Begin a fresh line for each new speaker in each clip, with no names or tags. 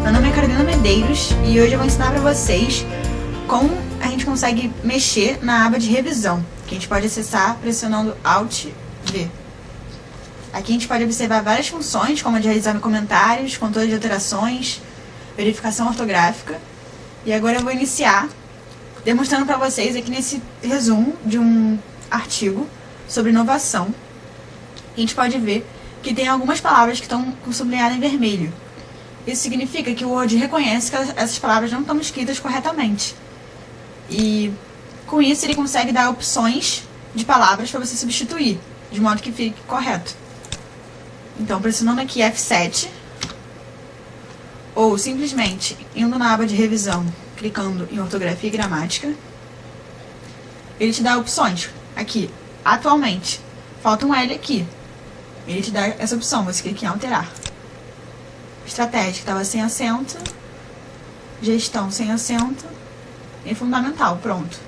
Meu nome é Carolina Medeiros e hoje eu vou ensinar para vocês como a gente consegue mexer na aba de revisão, que a gente pode acessar pressionando Alt V. Aqui a gente pode observar várias funções, como a de realizar comentários, controle de alterações, verificação ortográfica. E agora eu vou iniciar demonstrando para vocês aqui nesse resumo de um artigo sobre inovação. A gente pode ver que tem algumas palavras que estão sublinhadas em vermelho. Isso significa que o Word reconhece que essas palavras não estão escritas corretamente. E com isso ele consegue dar opções de palavras para você substituir, de modo que fique correto. Então, pressionando aqui F7, ou simplesmente indo na aba de revisão, clicando em ortografia e gramática, ele te dá opções. Aqui, atualmente, falta um L aqui. Ele te dá essa opção, você clica em alterar. Estratégia, que estava sem acento. Gestão, sem acento. E fundamental, pronto.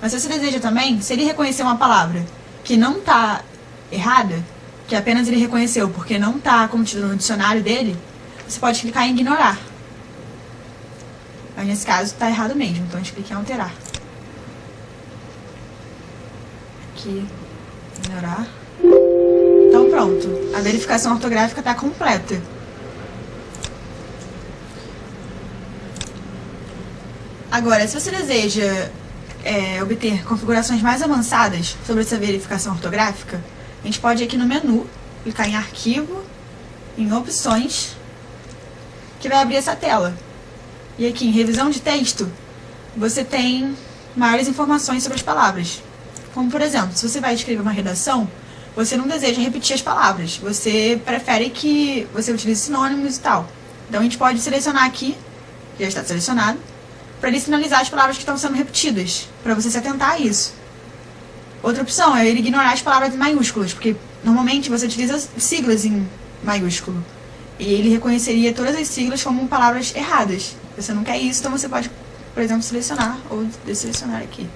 Mas se você deseja também, se ele reconhecer uma palavra que não está errada, que apenas ele reconheceu porque não está contida no dicionário dele, você pode clicar em ignorar. Mas nesse caso está errado mesmo, então a gente clica em alterar. Aqui, ignorar. Então pronto, a verificação ortográfica está completa. Agora, se você deseja obter configurações mais avançadas sobre essa verificação ortográfica, a gente pode ir aqui no menu, clicar em arquivo, em opções, que vai abrir essa tela. E aqui em revisão de texto, você tem maiores informações sobre as palavras. Como por exemplo, se você vai escrever uma redação, você não deseja repetir as palavras, você prefere que você utilize sinônimos e tal. Então a gente pode selecionar aqui, já está selecionado, para ele sinalizar as palavras que estão sendo repetidas, para você se atentar a isso. Outra opção é ele ignorar as palavras em maiúsculas, porque normalmente você utiliza siglas em maiúsculo. E ele reconheceria todas as siglas como palavras erradas. Você não quer isso, então você pode, por exemplo, selecionar ou desselecionar aqui.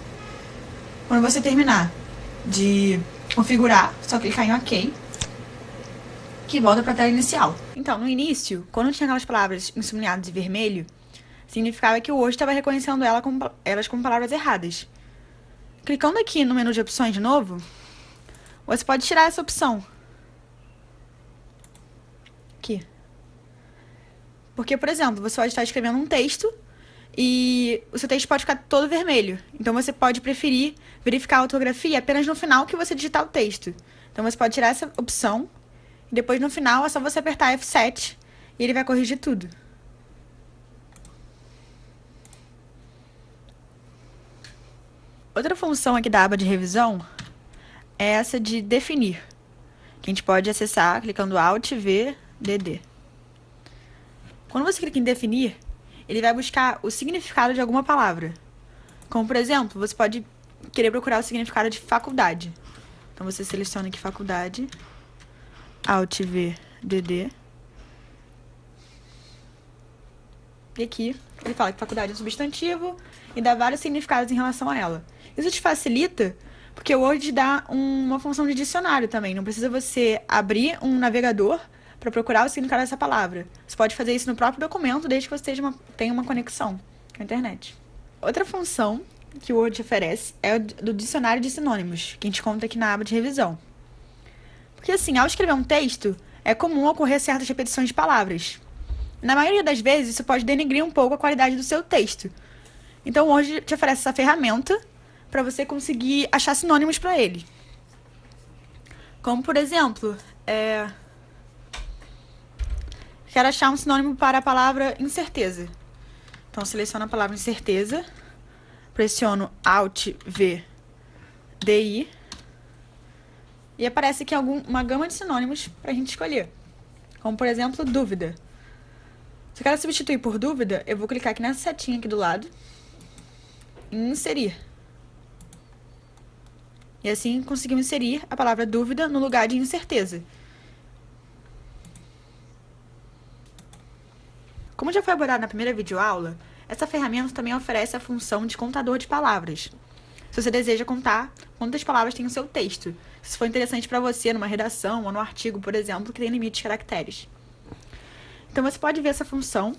Quando você terminar de configurar, só clicar em OK, que volta para a tela inicial. Então, no início, quando tinha aquelas palavras sublinhadas em vermelho, significava que o Word estava reconhecendo elas como palavras erradas. Clicando aqui no menu de opções de novo, você pode tirar essa opção. Aqui. Porque, por exemplo, você pode estar escrevendo um texto e o seu texto pode ficar todo vermelho. Então você pode preferir verificar a ortografia apenas no final que você digitar o texto. Então você pode tirar essa opção e depois no final é só você apertar F7 e ele vai corrigir tudo. Outra função aqui da aba de revisão é essa de definir, que a gente pode acessar clicando Alt, V, DD. Quando você clica em definir, ele vai buscar o significado de alguma palavra. Como, por exemplo, você pode querer procurar o significado de faculdade. Então, você seleciona aqui faculdade, Alt, V, DD. E aqui, ele fala que faculdade é um substantivo e dá vários significados em relação a ela. Isso te facilita, porque o Word dá uma função de dicionário também. Não precisa você abrir um navegador para procurar o significado dessa palavra. Você pode fazer isso no próprio documento, desde que você tenha uma conexão com a internet. Outra função que o Word oferece é do dicionário de sinônimos, que a gente conta aqui na aba de revisão. Porque assim, ao escrever um texto, é comum ocorrer certas repetições de palavras. Na maioria das vezes, isso pode denegrir um pouco a qualidade do seu texto. Então, o Word te oferece essa ferramenta para você conseguir achar sinônimos para ele. Como, por exemplo, quero achar um sinônimo para a palavra incerteza. Então, seleciono a palavra incerteza, pressiono Alt, V, DI, e aparece aqui uma gama de sinônimos para a gente escolher. Como, por exemplo, dúvida. Se eu quero substituir por dúvida, eu vou clicar aqui nessa setinha aqui do lado e inserir. E assim conseguimos inserir a palavra dúvida no lugar de incerteza. Como já foi abordado na primeira videoaula, essa ferramenta também oferece a função de contador de palavras. Se você deseja contar quantas palavras tem o seu texto, se isso for interessante para você numa redação ou no artigo, por exemplo, que tem limite de caracteres. Então você pode ver essa função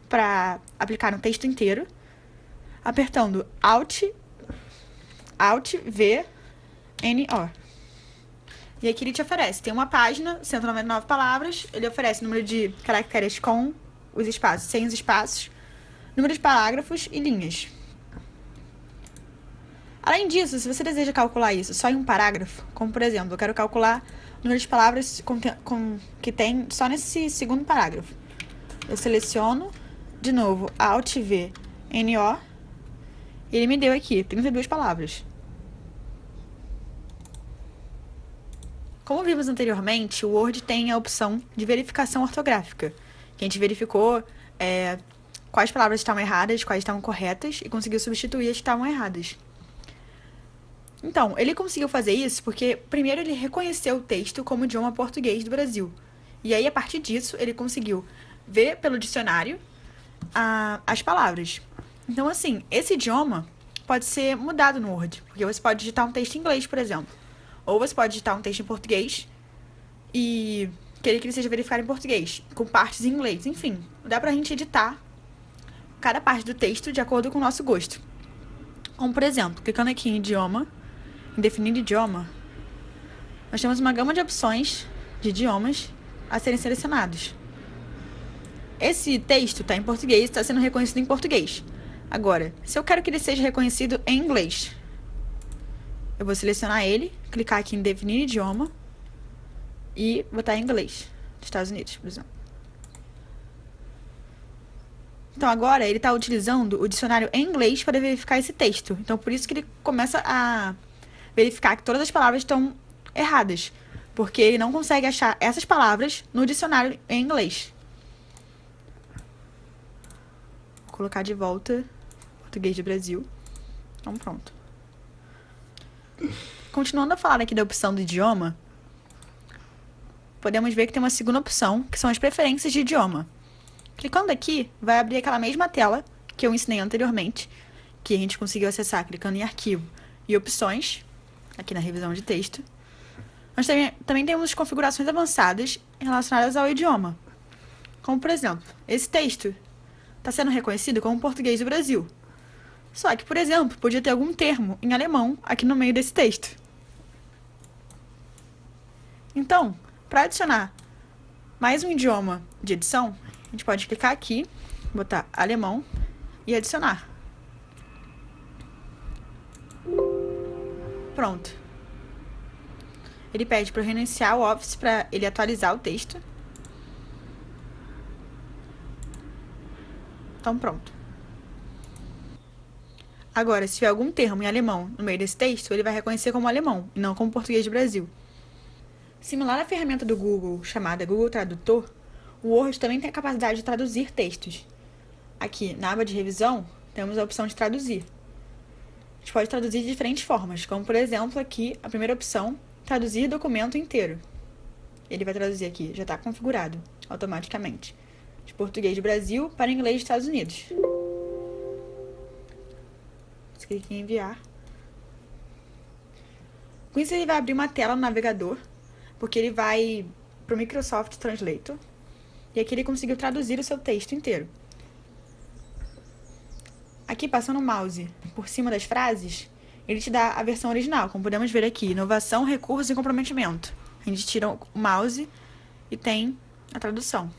para aplicar no texto inteiro, apertando Alt V, N, O. E aqui ele te oferece, tem uma página, 199 palavras, ele oferece número de caracteres com os espaços, sem os espaços, número de parágrafos e linhas. Além disso, se você deseja calcular isso só em um parágrafo, como por exemplo, eu quero calcular o número de palavras que tem só nesse segundo parágrafo. Eu seleciono, de novo, Alt V, N, O, e ele me deu aqui 32 palavras. Como vimos anteriormente, o Word tem a opção de verificação ortográfica, que a gente verificou quais palavras estavam erradas, quais estavam corretas, e conseguiu substituir as que estavam erradas. Então, ele conseguiu fazer isso porque, primeiro, ele reconheceu o texto como idioma português do Brasil. E aí, a partir disso, ele conseguiu ver pelo dicionário as palavras. Então, assim, esse idioma pode ser mudado no Word, porque você pode digitar um texto em inglês, por exemplo. Ou você pode digitar um texto em português e querer que ele seja verificado em português, com partes em inglês. Enfim, dá pra gente editar cada parte do texto de acordo com o nosso gosto. Como, por exemplo, clicando aqui em idioma, em definir idioma, nós temos uma gama de opções de idiomas a serem selecionados. Esse texto está em português, está sendo reconhecido em português. Agora, se eu quero que ele seja reconhecido em inglês, eu vou selecionar ele, clicar aqui em definir idioma e botar em inglês, dos Estados Unidos, por exemplo. Então, agora ele está utilizando o dicionário em inglês para verificar esse texto. Então, por isso que ele começa a verificar que todas as palavras estão erradas, porque ele não consegue achar essas palavras no dicionário em inglês. Vou colocar de volta português do Brasil. Então, pronto. Continuando a falar aqui da opção do idioma, podemos ver que tem uma segunda opção, que são as preferências de idioma. Clicando aqui, vai abrir aquela mesma tela que eu ensinei anteriormente, que a gente conseguiu acessar clicando em arquivo e opções, aqui na revisão de texto. Nós também temos configurações avançadas relacionadas ao idioma. Como, por exemplo, esse texto está sendo reconhecido como português do Brasil. Só que, por exemplo, podia ter algum termo em alemão aqui no meio desse texto. Então, para adicionar mais um idioma de edição, a gente pode clicar aqui, botar alemão e adicionar. Pronto. Ele pede para eu reiniciar o Office para ele atualizar o texto. Então, pronto. Agora, se tiver algum termo em alemão no meio desse texto, ele vai reconhecer como alemão, e não como português do Brasil. Similar à ferramenta do Google, chamada Google Tradutor, o Word também tem a capacidade de traduzir textos. Aqui, na aba de revisão, temos a opção de traduzir. A gente pode traduzir de diferentes formas, como, por exemplo, aqui, a primeira opção, traduzir documento inteiro. Ele vai traduzir aqui, já está configurado, automaticamente, de português do Brasil para inglês dos Estados Unidos. Você clica em enviar. Com isso, ele vai abrir uma tela no navegador, porque ele vai para o Microsoft Translator, e aqui ele conseguiu traduzir o seu texto inteiro. Aqui, passando o mouse por cima das frases, ele te dá a versão original, como podemos ver aqui, inovação, recursos e comprometimento. A gente tira o mouse e tem a tradução.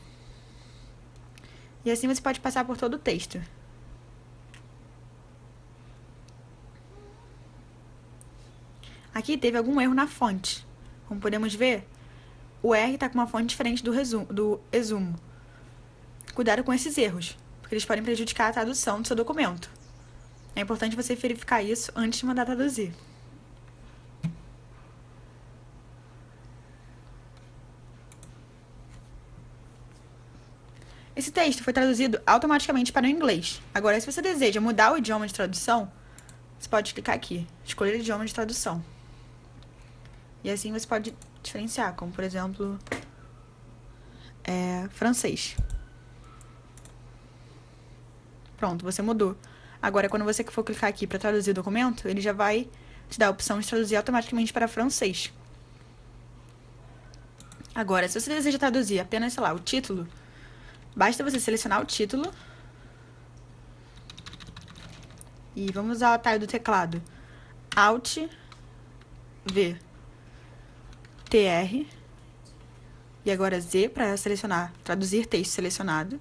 E assim você pode passar por todo o texto. Aqui teve algum erro na fonte. Como podemos ver, o R está com uma fonte diferente do exumo. Cuidado com esses erros, porque eles podem prejudicar a tradução do seu documento. É importante você verificar isso antes de mandar traduzir. Esse texto foi traduzido automaticamente para o inglês. Agora, se você deseja mudar o idioma de tradução, você pode clicar aqui, escolher idioma de tradução. E assim você pode diferenciar, como por exemplo, francês. Pronto, você mudou. Agora, quando você for clicar aqui para traduzir o documento, ele já vai te dar a opção de traduzir automaticamente para francês. Agora, se você deseja traduzir apenas, sei lá, o título, basta você selecionar o título E vamos usar o atalho do teclado. Alt, V, TR. E agora Z para selecionar, traduzir texto selecionado.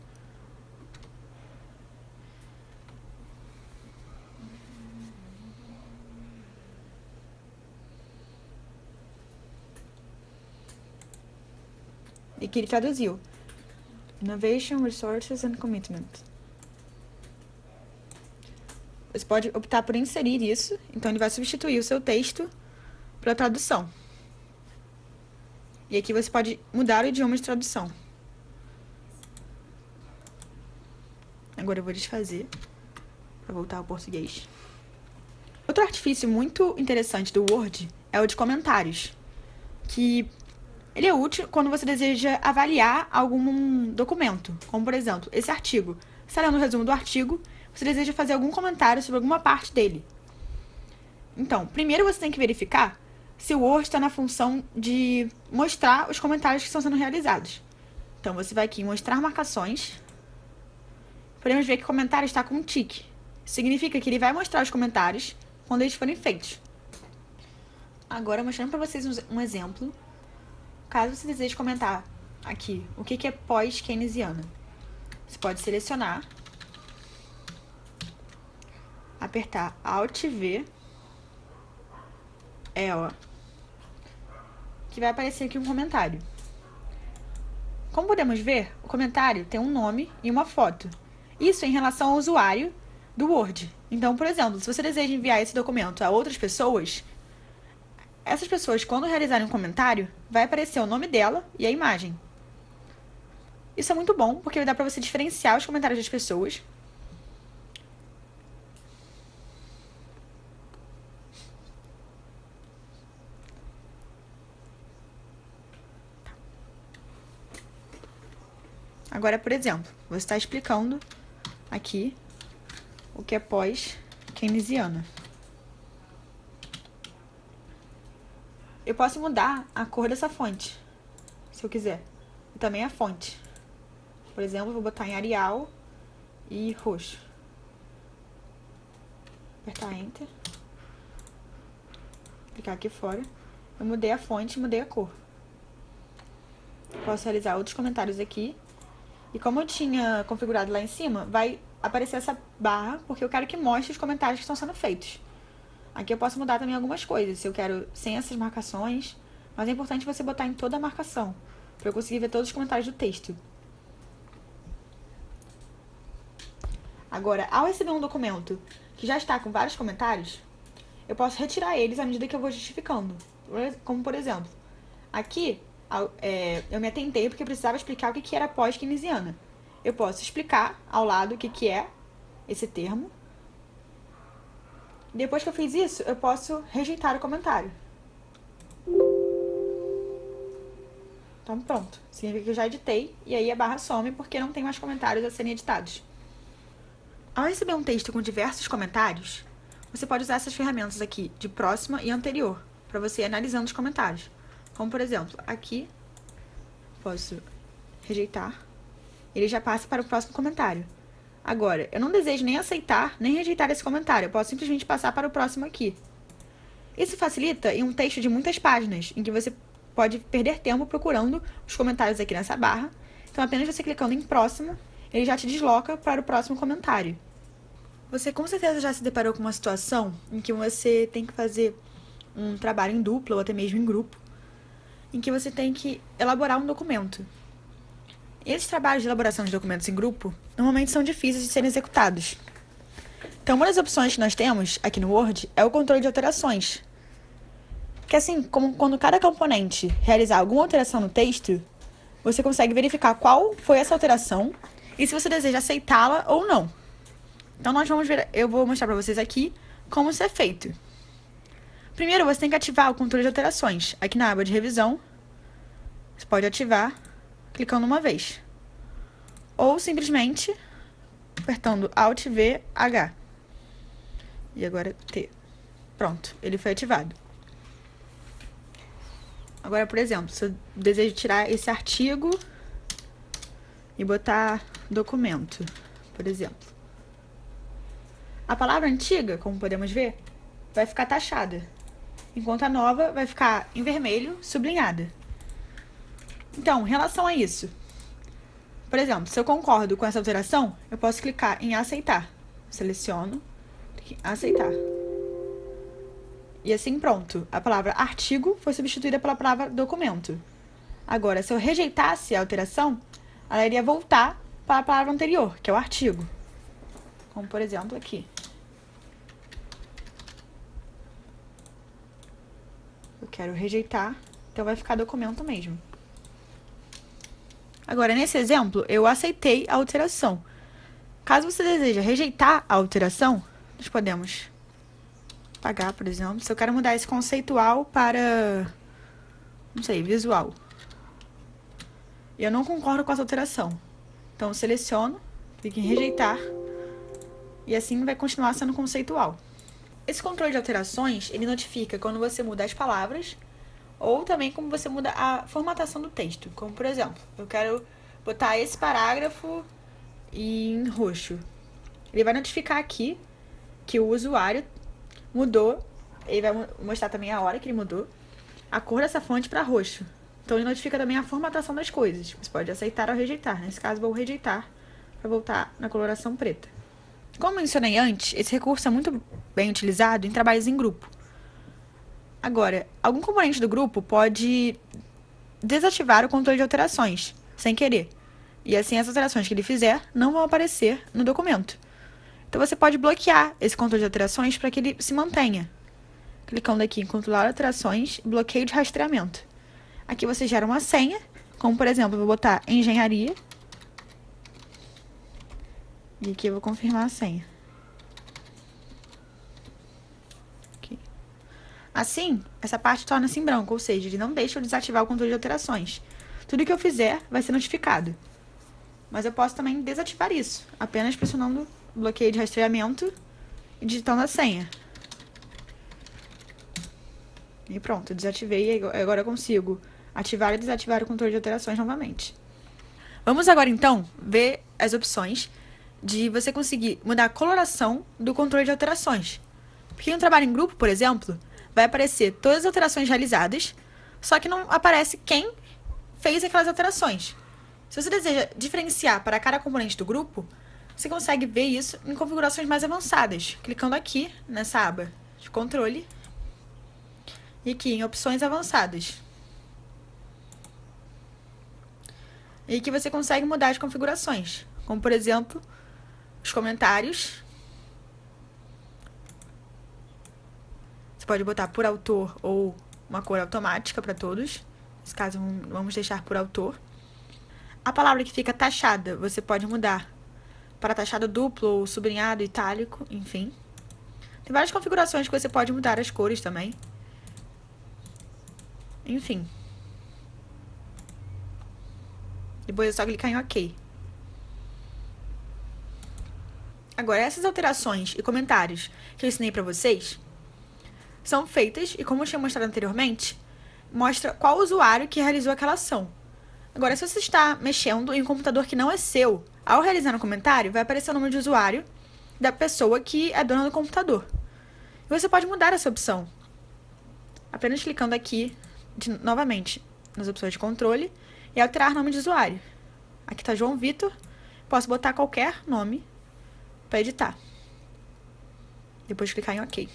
E que ele traduziu. Innovation, Resources and Commitment. Você pode optar por inserir isso, então ele vai substituir o seu texto pela tradução. E aqui você pode mudar o idioma de tradução. Agora eu vou desfazer para voltar ao português. Outro artifício muito interessante do Word é o de comentários, que ele é útil quando você deseja avaliar algum documento, como por exemplo, esse artigo. Você está lendo o resumo do artigo, você deseja fazer algum comentário sobre alguma parte dele. Então, primeiro você tem que verificar se o Word está na função de mostrar os comentários que estão sendo realizados. Então, você vai aqui em mostrar marcações. Podemos ver que o comentário está com um tique. Significa que ele vai mostrar os comentários quando eles forem feitos. Agora, mostrando para vocês um exemplo. Caso você deseje comentar aqui o que é pós-keynesiana, você pode selecionar, apertar Alt V, que vai aparecer aqui um comentário. Como podemos ver, o comentário tem um nome e uma foto. Isso em relação ao usuário do Word. Então, por exemplo, se você deseja enviar esse documento a outras pessoas, essas pessoas, quando realizarem um comentário, vai aparecer o nome dela e a imagem. Isso é muito bom, porque dá pra você diferenciar os comentários das pessoas. Agora, por exemplo, você está explicando aqui o que é pós-keynesiana. Eu posso mudar a cor dessa fonte, se eu quiser. E também a fonte. Por exemplo, eu vou botar em Arial e roxo. Apertar Enter. Clicar aqui fora. Eu mudei a fonte e mudei a cor. Posso realizar outros comentários aqui. E como eu tinha configurado lá em cima, vai aparecer essa barra, porque eu quero que mostre os comentários que estão sendo feitos. Aqui eu posso mudar também algumas coisas, se eu quero sem essas marcações, mas é importante você botar em toda a marcação, para eu conseguir ver todos os comentários do texto. Agora, ao receber um documento que já está com vários comentários, eu posso retirar eles à medida que eu vou justificando. Como por exemplo, aqui eu me atentei porque eu precisava explicar o que era pós-keynesiana. Eu posso explicar ao lado o que é esse termo. Depois que eu fiz isso, eu posso rejeitar o comentário. Então pronto, significa que eu já editei e aí a barra some porque não tem mais comentários a serem editados. Ao receber um texto com diversos comentários, você pode usar essas ferramentas aqui de próxima e anterior para você ir analisando os comentários. Como por exemplo, aqui posso rejeitar, ele já passa para o próximo comentário. Agora, eu não desejo nem aceitar, nem rejeitar esse comentário. Eu posso simplesmente passar para o próximo aqui. Isso facilita em um texto de muitas páginas, em que você pode perder tempo procurando os comentários aqui nessa barra. Então, apenas você clicando em próximo, ele já te desloca para o próximo comentário. Você com certeza já se deparou com uma situação em que você tem que fazer um trabalho em dupla ou até mesmo em grupo, em que você tem que elaborar um documento. Esses trabalhos de elaboração de documentos em grupo normalmente são difíceis de serem executados. Então, uma das opções que nós temos aqui no Word é o controle de alterações. Que assim, como quando cada componente realizar alguma alteração no texto, você consegue verificar qual foi essa alteração e se você deseja aceitá-la ou não. Então, eu vou mostrar para vocês aqui como isso é feito. Primeiro, você tem que ativar o controle de alterações. Aqui na aba de revisão, você pode ativar clicando uma vez. Ou simplesmente apertando Alt V H. E agora T. Pronto, ele foi ativado. Agora, por exemplo, se eu desejo tirar esse artigo e botar documento, por exemplo. A palavra antiga, como podemos ver, vai ficar taxada, enquanto a nova vai ficar em vermelho, sublinhada. Então, em relação a isso, por exemplo, se eu concordo com essa alteração, eu posso clicar em aceitar. Seleciono, aceitar. E assim pronto, a palavra artigo foi substituída pela palavra documento. Agora, se eu rejeitasse a alteração, ela iria voltar para a palavra anterior, que é o artigo. Como por exemplo aqui. Eu quero rejeitar, então vai ficar documento mesmo. Agora, nesse exemplo, eu aceitei a alteração. Caso você deseje rejeitar a alteração, nós podemos apagar, por exemplo. Se eu quero mudar esse conceitual para, não sei, visual. E eu não concordo com essa alteração. Então, eu seleciono, clico em rejeitar, e assim vai continuar sendo conceitual. Esse controle de alterações, ele notifica quando você muda as palavras, ou também como você muda a formatação do texto. Como, por exemplo, eu quero botar esse parágrafo em roxo. Ele vai notificar aqui que o usuário mudou. Ele vai mostrar também a hora que ele mudou a cor dessa fonte para roxo. Então, ele notifica também a formatação das coisas. Você pode aceitar ou rejeitar. Nesse caso, vou rejeitar para voltar na coloração preta. Como mencionei antes, esse recurso é muito bem utilizado em trabalhos em grupo. Agora, algum componente do grupo pode desativar o controle de alterações, sem querer. E assim, as alterações que ele fizer não vão aparecer no documento. Então, você pode bloquear esse controle de alterações para que ele se mantenha. Clicando aqui em controlar alterações, bloqueio de rastreamento. Aqui você gera uma senha, como por exemplo, eu vou botar engenharia. E aqui eu vou confirmar a senha. Assim, essa parte torna-se em branco, ou seja, ele não deixa eu desativar o controle de alterações. Tudo que eu fizer vai ser notificado. Mas eu posso também desativar isso, apenas pressionando o bloqueio de rastreamento e digitando a senha. E pronto, eu desativei e agora eu consigo ativar e desativar o controle de alterações novamente. Vamos agora, então, ver as opções de você conseguir mudar a coloração do controle de alterações. Porque em um trabalho em grupo, por exemplo, vai aparecer todas as alterações realizadas, só que não aparece quem fez aquelas alterações. Se você deseja diferenciar para cada componente do grupo, você consegue ver isso em configurações mais avançadas, clicando aqui nessa aba de controle e aqui em opções avançadas. E aqui você consegue mudar as configurações, como por exemplo, os comentários. Você pode botar por autor ou uma cor automática para todos. Nesse caso, vamos deixar por autor. A palavra que fica taxada, você pode mudar para taxado duplo ou sublinhado, itálico, enfim. Tem várias configurações que você pode mudar as cores também. Enfim. Depois é só clicar em OK. Agora, essas alterações e comentários que eu ensinei para vocês são feitas, e como eu tinha mostrado anteriormente, mostra qual usuário que realizou aquela ação. Agora, se você está mexendo em um computador que não é seu, ao realizar um comentário, vai aparecer o nome de usuário da pessoa que é dona do computador. E você pode mudar essa opção, apenas clicando aqui, novamente, nas opções de controle, e alterar nome de usuário. Aqui está João Vitor, posso botar qualquer nome para editar. Depois clicar em OK.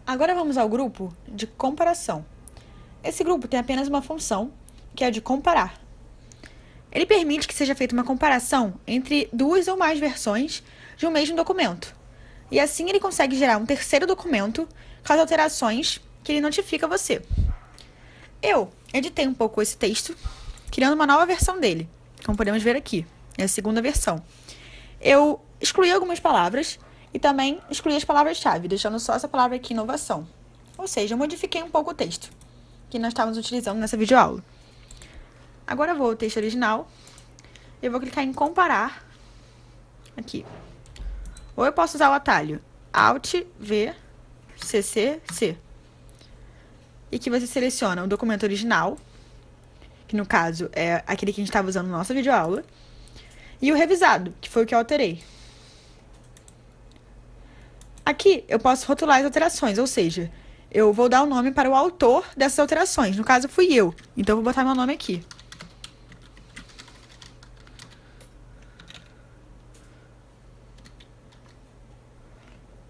Agora vamos ao grupo de comparação. Esse grupo tem apenas uma função, que é a de comparar. Ele permite que seja feita uma comparação entre duas ou mais versões de um mesmo documento. E assim ele consegue gerar um terceiro documento com as alterações que ele notifica a você. Eu editei um pouco esse texto, criando uma nova versão dele, como podemos ver aqui, é a segunda versão. Eu excluí algumas palavras e também excluí as palavras-chave, deixando só essa palavra aqui, inovação. Ou seja, eu modifiquei um pouco o texto que nós estávamos utilizando nessa videoaula. Agora eu vou ao texto original e eu vou clicar em comparar aqui. Ou eu posso usar o atalho Alt, V, CC, C. E que você seleciona o documento original, que no caso é aquele que a gente estava usando na nossa videoaula, E o revisado, que foi o que eu alterei. Aqui eu posso rotular as alterações, ou seja, eu vou dar o nome para o autor dessas alterações. No caso, fui eu. Então, eu vou botar meu nome aqui.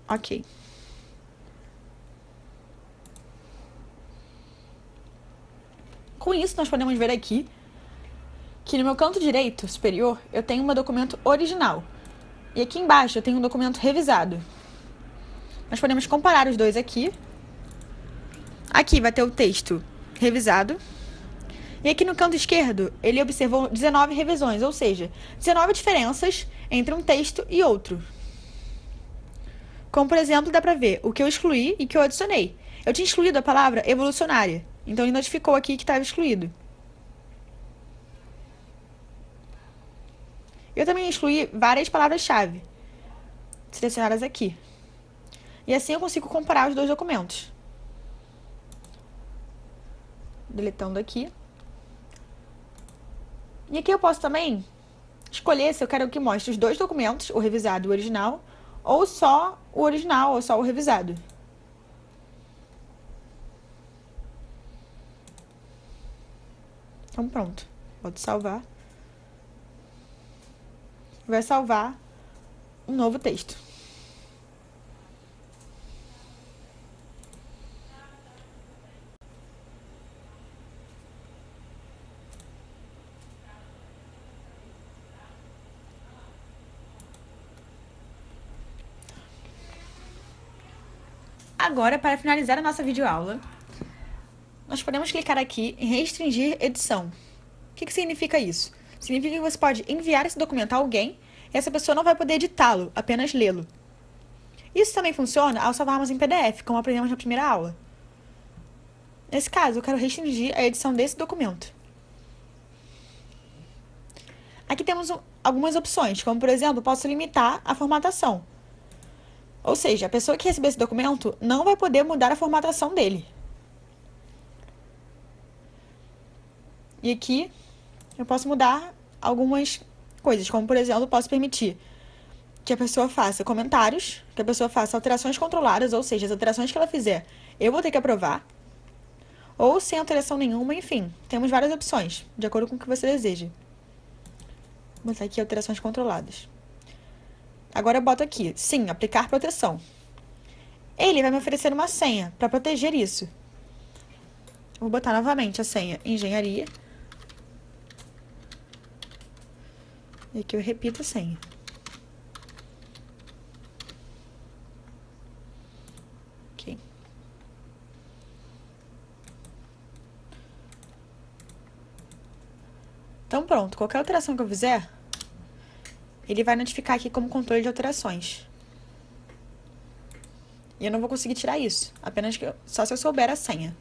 Ok. Com isso, nós podemos ver aqui que no meu canto direito superior eu tenho um documento original. E aqui embaixo eu tenho um documento revisado. Nós podemos comparar os dois aqui. Aqui vai ter o texto revisado. E aqui no canto esquerdo, ele observou 19 revisões, ou seja, 19 diferenças entre um texto e outro. Como, por exemplo, dá pra ver o que eu excluí e o que eu adicionei. Eu tinha excluído a palavra evolucionária, então ele notificou aqui que estava excluído. Eu também excluí várias palavras-chave, selecionadas aqui. E assim eu consigo comparar os dois documentos. Deletando aqui. E aqui eu posso também escolher se eu quero que mostre os dois documentos, o revisado e o original, ou só o original, ou só o revisado. Então pronto, pode salvar. Vai salvar um novo texto. Agora, para finalizar a nossa videoaula, nós podemos clicar aqui em restringir edição. O que significa isso? Significa que você pode enviar esse documento a alguém e essa pessoa não vai poder editá-lo, apenas lê-lo. Isso também funciona ao salvarmos em PDF, como aprendemos na primeira aula. Nesse caso, eu quero restringir a edição desse documento. Aqui temos algumas opções, como por exemplo, posso limitar a formatação. Ou seja, a pessoa que receber esse documento não vai poder mudar a formatação dele. E aqui eu posso mudar algumas coisas, como por exemplo, posso permitir que a pessoa faça comentários, que a pessoa faça alterações controladas, ou seja, as alterações que ela fizer, eu vou ter que aprovar, ou sem alteração nenhuma, enfim, temos várias opções, de acordo com o que você deseja. Vou botar aqui alterações controladas. Agora eu boto aqui, sim, aplicar proteção. Ele vai me oferecer uma senha para proteger isso. Vou botar novamente a senha engenharia. E aqui eu repito a senha. Ok. Então pronto, qualquer alteração que eu fizer, ele vai notificar aqui como controle de alterações. E eu não vou conseguir tirar isso, apenas só se eu souber a senha.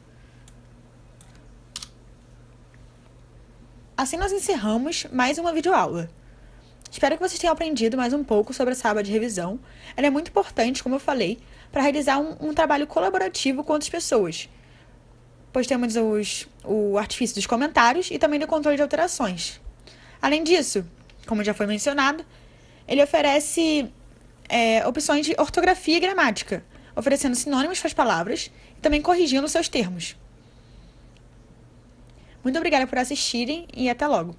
Assim nós encerramos mais uma videoaula. Espero que vocês tenham aprendido mais um pouco sobre essa aba de revisão. Ela é muito importante, como eu falei, para realizar um trabalho colaborativo com outras pessoas. Pois temos o artifício dos comentários e também do controle de alterações. Além disso, como já foi mencionado, ele oferece opções de ortografia e gramática, oferecendo sinônimos para as palavras e também corrigindo seus termos. Muito obrigada por assistirem e até logo!